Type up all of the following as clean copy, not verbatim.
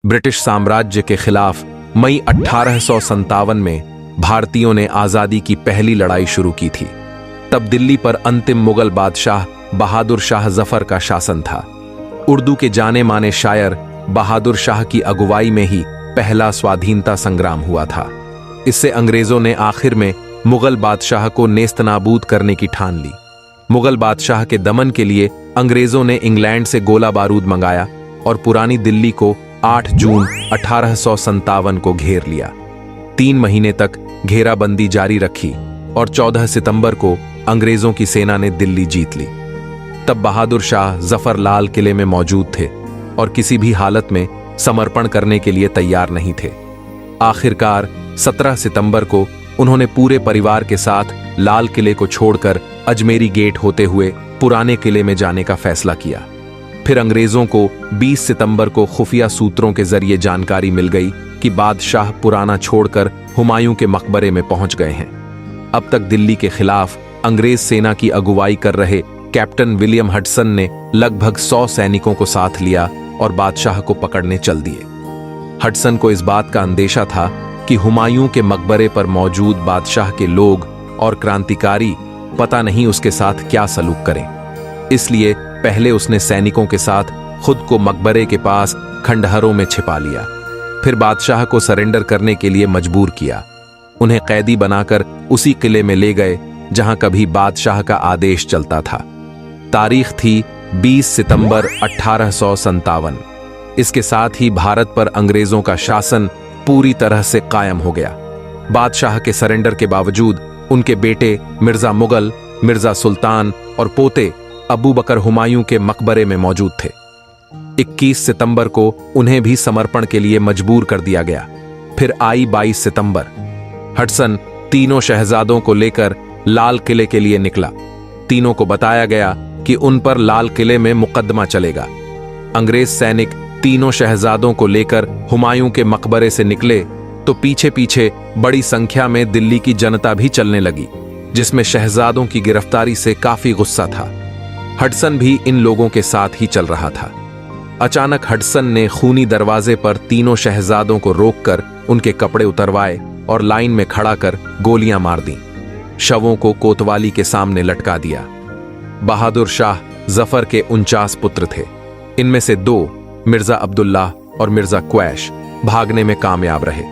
British साम्राज्य के खिलाफ मई 1857 में भारतीयों ने आजादी की पहली लड़ाई शुरू की थी। तब दिल्ली पर अंतिम मुगल बादशाह बहादुर शाह जफर का शासन था। उर्दू के जाने माने शायर बहादुर शाह की अगुवाई में ही पहला स्वाधीनता संग्राम हुआ था। इससे अंग्रेजों ने आखिर में मुगल बादशाह को नेस्तनाबूद करने की ठान ली। मुगल बादशाह के दमन के लिए अंग्रेजों ने इंग्लैंड से गोला बारूद मंगाया और पुरानी दिल्ली को 8 जून 1857 को घेर लिया। 3 महीने तक घेराबंदी जारी रखी और 14 सितंबर को अंग्रेजों की सेना ने दिल्ली जीत ली। तब बहादुर शाह जफर लाल किले में मौजूद थे और किसी भी हालत में समर्पण करने के लिए तैयार नहीं थे। आखिरकार 17 सितंबर को उन्होंने पूरे परिवार के साथ लाल किले को छोड़कर अजमेरी गेट होते हुए पुराने किले में जाने का फैसला किया। फिर अंग्रेजों को 20 सितंबर को खुफिया सूत्रों के जरिए जानकारी मिल गई कि बादशाह पुराना छोड़कर हुमायूं के मकबरे में पहुंच गए हैं। अब तक दिल्ली के खिलाफ अंग्रेज सेना की अगुवाई कर रहे कैप्टन विलियम हडसन ने लगभग 100 सैनिकों को साथ लिया और बादशाह को पकड़ने चल दिए। हडसन को इस बात का अंदेशा था कि हुमायूं के मकबरे पर मौजूद बादशाह के लोग और क्रांतिकारी पता नहीं उसके साथ क्या सलूक करें। इसलिए पहले उसने सैनिकों के साथ खुद को मकबरे के पास खंडहरों में छिपा लिया। फिर बादशाह को सरेंडर करने के लिए मजबूर किया। उन्हें कैदी बनाकर उसी किले में ले गए जहां कभी बादशाह का आदेश चलता था। तारीख थी 20 सितंबर 1857। इसके साथ ही भारत पर अंग्रेजों का शासन पूरी तरह से कायम हो गया। बादशाह के सरेंडर के बावजूद उनके बेटे मिर्जा मुगल, मिर्जा सुल्तान और पोते अबू बकर हुमायूं के मकबरे में मौजूद थे। 21 सितंबर को उन्हें भी समर्पण के लिए मजबूर कर दिया गया। फिर आई 22 सितंबर। हडसन तीनों शहजादों को लेकर लाल किले के लिए निकला। तीनों को बताया गया कि उन पर लाल किले में मुकदमा चलेगा। अंग्रेज सैनिक तीनों शहजादों को लेकर हुमायूं के मकबरे से निकले तो पीछे पीछे बड़ी संख्या में दिल्ली की जनता भी चलने लगी, जिसमें शहजादों की गिरफ्तारी से काफी गुस्सा था। हडसन भी इन लोगों के साथ ही चल रहा था। अचानक हडसन ने खूनी दरवाजे पर तीनों शहजादों को रोककर उनके कपड़े उतरवाए और लाइन में खड़ा कर गोलियां मार दी। शवों को कोतवाली के सामने लटका दिया। बहादुर शाह जफर के 49 पुत्र थे। इनमें से 2 मिर्जा अब्दुल्लाह और मिर्जा क्वैश भागने में कामयाब रहे,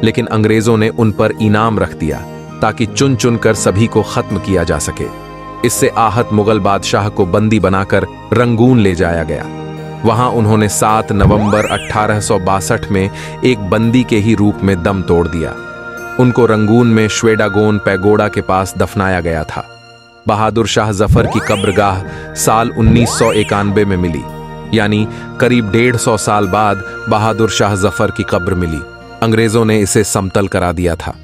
लेकिन अंग्रेजों ने उन पर इनाम रख दिया ताकि चुन चुन कर सभी को खत्म किया जा सके। इससे आहत मुगल बादशाह को बंदी बनाकर रंगून ले जाया गया। वहां उन्होंने 7 नवंबर 1862 में एक बंदी के ही रूप में दम तोड़ दिया। उनको रंगून में श्वेडागोन पैगोडा के पास दफनाया गया था। बहादुर शाह जफर की कब्रगाह साल 1991 में मिली, यानी करीब 150 साल बाद बहादुर शाह जफर की कब्र मिली। अंग्रेजों ने इसे समतल करा दिया था।